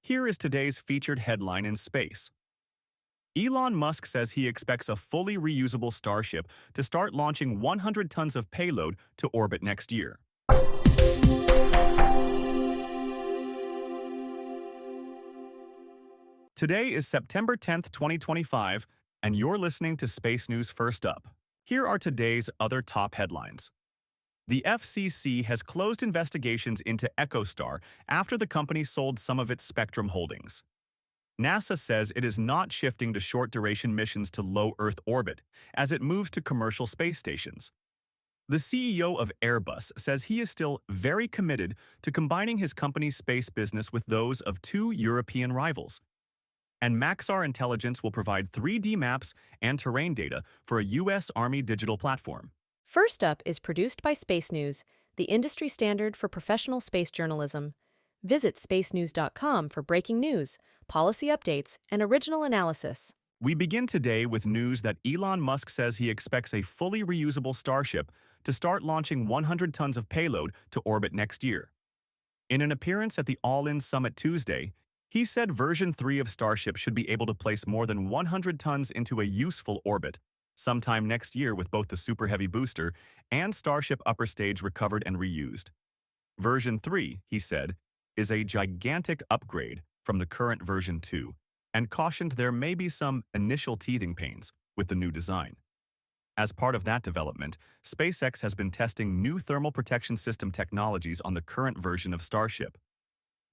Here is today's featured headline in space. Elon Musk says he expects a fully reusable Starship to start launching 100 tons of payload to orbit next year. Today is September 10th, 2025, and you're listening to Space News First Up. Here are today's other top headlines. The FCC has closed investigations into EchoStar after the company sold some of its spectrum holdings. NASA says it is not shifting to short-duration missions to low Earth orbit as it moves to commercial space stations. The CEO of Airbus says he is still very committed to combining his company's space business with those of two European rivals. And Maxar Intelligence will provide 3D maps and terrain data for a U.S. Army digital platform. First Up is produced by Space News, the industry standard for professional space journalism. Visit spacenews.com for breaking news, policy updates, and original analysis. We begin today with news that Elon Musk says he expects a fully reusable Starship to start launching 100 tons of payload to orbit next year. In an appearance at the All-In Summit Tuesday, he said version 3 of Starship should be able to place more than 100 tons into a useful orbit sometime next year with both the Super Heavy booster and Starship upper stage recovered and reused. Version 3, he said, is a gigantic upgrade from the current version 2, and cautioned there may be some initial teething pains with the new design. As part of that development, SpaceX has been testing new thermal protection system technologies on the current version of Starship.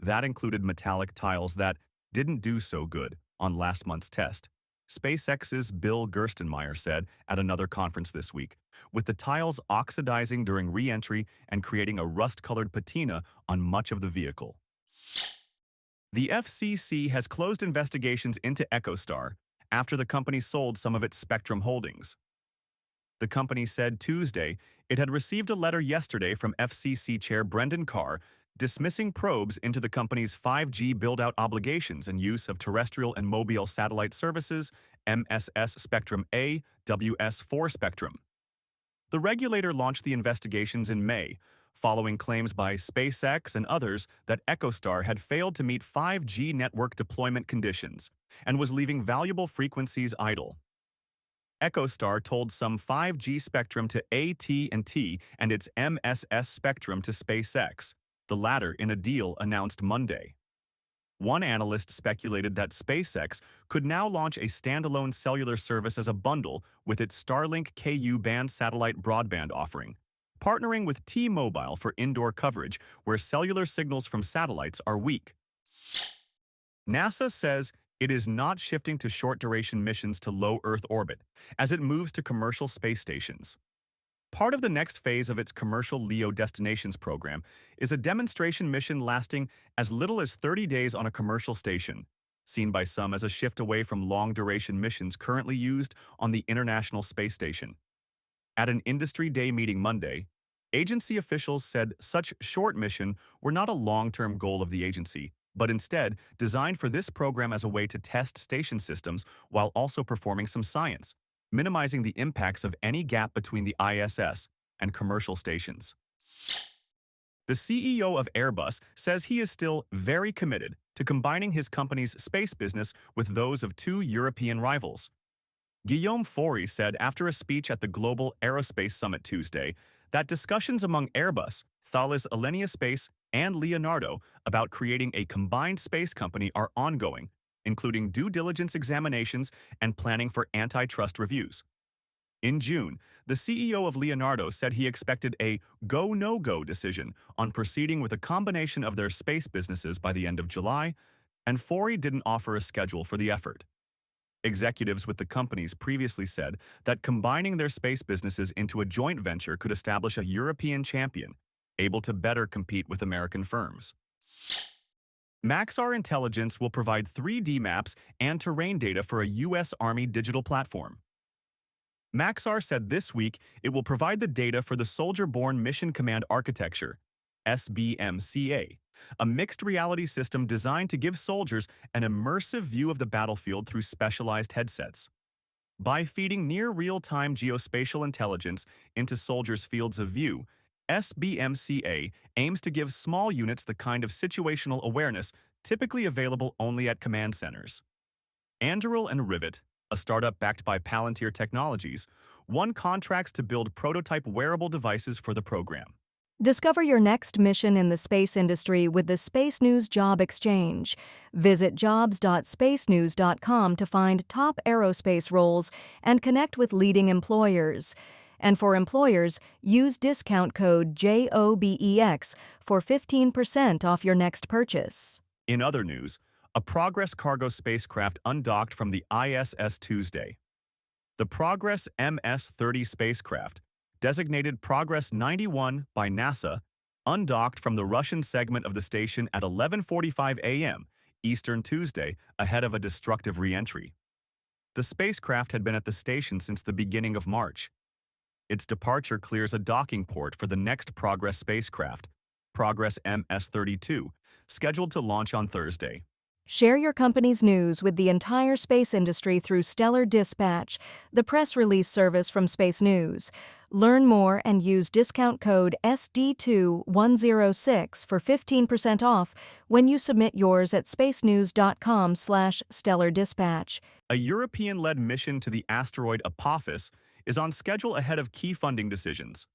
That included metallic tiles that didn't do so good on last month's test. SpaceX's Bill Gerstenmaier said at another conference this week, with the tiles oxidizing during re-entry and creating a rust-colored patina on much of the vehicle. The FCC has closed investigations into EchoStar after the company sold some of its spectrum holdings. The company said Tuesday it had received a letter yesterday from FCC Chair Brendan Carr dismissing probes into the company's 5G build-out obligations and use of terrestrial and mobile satellite services, MSS Spectrum A, WS4 Spectrum. The regulator launched the investigations in May, following claims by SpaceX and others that EchoStar had failed to meet 5G network deployment conditions and was leaving valuable frequencies idle. EchoStar told some 5G spectrum to AT&T and its MSS spectrum to SpaceX, the latter in a deal announced Monday. One analyst speculated that SpaceX could now launch a standalone cellular service as a bundle with its Starlink Ku-band satellite broadband offering, partnering with T-Mobile for indoor coverage where cellular signals from satellites are weak. NASA says it is not shifting to short-duration missions to low Earth orbit as it moves to commercial space stations. Part of the next phase of its commercial LEO destinations program is a demonstration mission lasting as little as 30 days on a commercial station, seen by some as a shift away from long-duration missions currently used on the International Space Station. At an Industry Day meeting Monday, agency officials said such short mission were not a long-term goal of the agency, but instead designed for this program as a way to test station systems while also performing some science, minimizing the impacts of any gap between the ISS and commercial stations. The CEO of Airbus says he is still very committed to combining his company's space business with those of two European rivals. Guillaume Faury said after a speech at the Global Aerospace Summit Tuesday that discussions among Airbus, Thales Alenia Space, and Leonardo about creating a combined space company are ongoing, including due diligence examinations and planning for antitrust reviews. In June, the CEO of Leonardo said he expected a go-no-go decision on proceeding with a combination of their space businesses by the end of July, and Faury didn't offer a schedule for the effort. Executives with the companies previously said that combining their space businesses into a joint venture could establish a European champion, able to better compete with American firms. Maxar Intelligence will provide 3D maps and terrain data for a U.S. Army digital platform. Maxar said this week it will provide the data for the Soldier-Borne Mission Command Architecture, SBMCA, a mixed reality system designed to give soldiers an immersive view of the battlefield through specialized headsets. By feeding near real-time geospatial intelligence into soldiers' fields of view, SBMCA aims to give small units the kind of situational awareness typically available only at command centers. Anduril and Rivet, a startup backed by Palantir Technologies, won contracts to build prototype wearable devices for the program. Discover your next mission in the space industry with the Space News Job Exchange. Visit jobs.spacenews.com to find top aerospace roles and connect with leading employers. And for employers, use discount code JOBEX for 15% off your next purchase. In other news, a Progress cargo spacecraft undocked from the ISS Tuesday. The Progress MS-30 spacecraft, designated Progress 91 by NASA, undocked from the Russian segment of the station at 11:45 a.m. Eastern Tuesday ahead of a destructive re-entry. The spacecraft had been at the station since the beginning of March. Its departure clears a docking port for the next Progress spacecraft, Progress MS-32, scheduled to launch on Thursday. Share your company's news with the entire space industry through Stellar Dispatch, the press release service from Space News. Learn more and use discount code SD2106 for 15% off when you submit yours at spacenews.com/stellardispatch. A European-led mission to the asteroid Apophis is on schedule ahead of key funding decisions.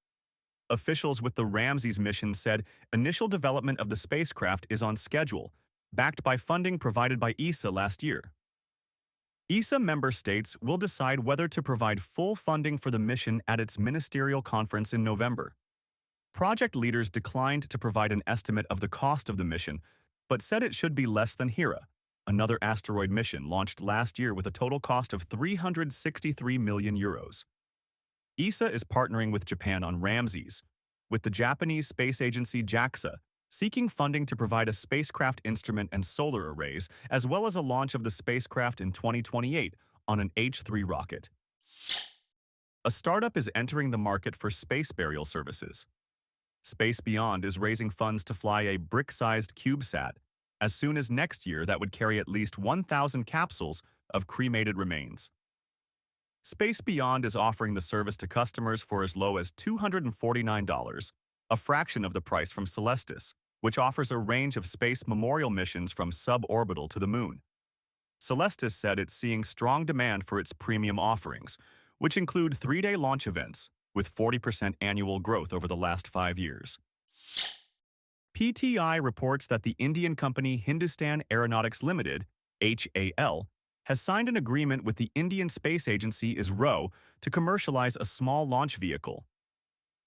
Officials with the Ramses mission said initial development of the spacecraft is on schedule, backed by funding provided by ESA last year. ESA member states will decide whether to provide full funding for the mission at its ministerial conference in November. Project leaders declined to provide an estimate of the cost of the mission, but said it should be less than Hera, another asteroid mission launched last year with a total cost of €363 million. ESA is partnering with Japan on Ramses, with the Japanese space agency JAXA seeking funding to provide a spacecraft instrument and solar arrays, as well as a launch of the spacecraft in 2028 on an H-3 rocket. A startup is entering the market for space burial services. Space Beyond is raising funds to fly a brick-sized CubeSat as soon as next year that would carry at least 1,000 capsules of cremated remains. Space Beyond is offering the service to customers for as low as $249, a fraction of the price from Celestis, which offers a range of space memorial missions from suborbital to the moon. Celestis said it's seeing strong demand for its premium offerings, which include 3-day launch events, with 40% annual growth over the last 5 years. PTI reports that the Indian company Hindustan Aeronautics Limited, HAL, has signed an agreement with the Indian Space Agency ISRO to commercialize a small launch vehicle.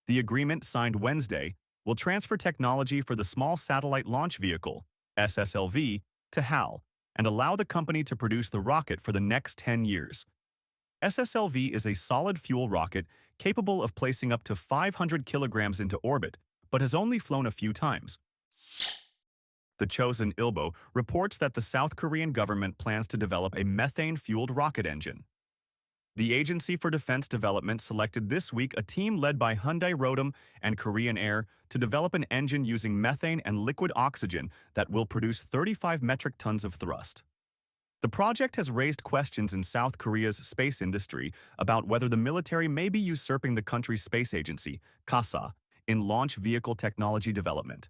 The agreement, signed Wednesday, will transfer technology for the Small Satellite Launch Vehicle, SSLV, to HAL and allow the company to produce the rocket for the next 10 years. SSLV is a solid-fuel rocket capable of placing up to 500 kilograms into orbit, but has only flown a few times. The Chosun Ilbo reports that the South Korean government plans to develop a methane-fueled rocket engine. The Agency for Defense Development selected this week a team led by Hyundai Rotem and Korean Air to develop an engine using methane and liquid oxygen that will produce 35 metric tons of thrust. The project has raised questions in South Korea's space industry about whether the military may be usurping the country's space agency, KASA, in launch vehicle technology development.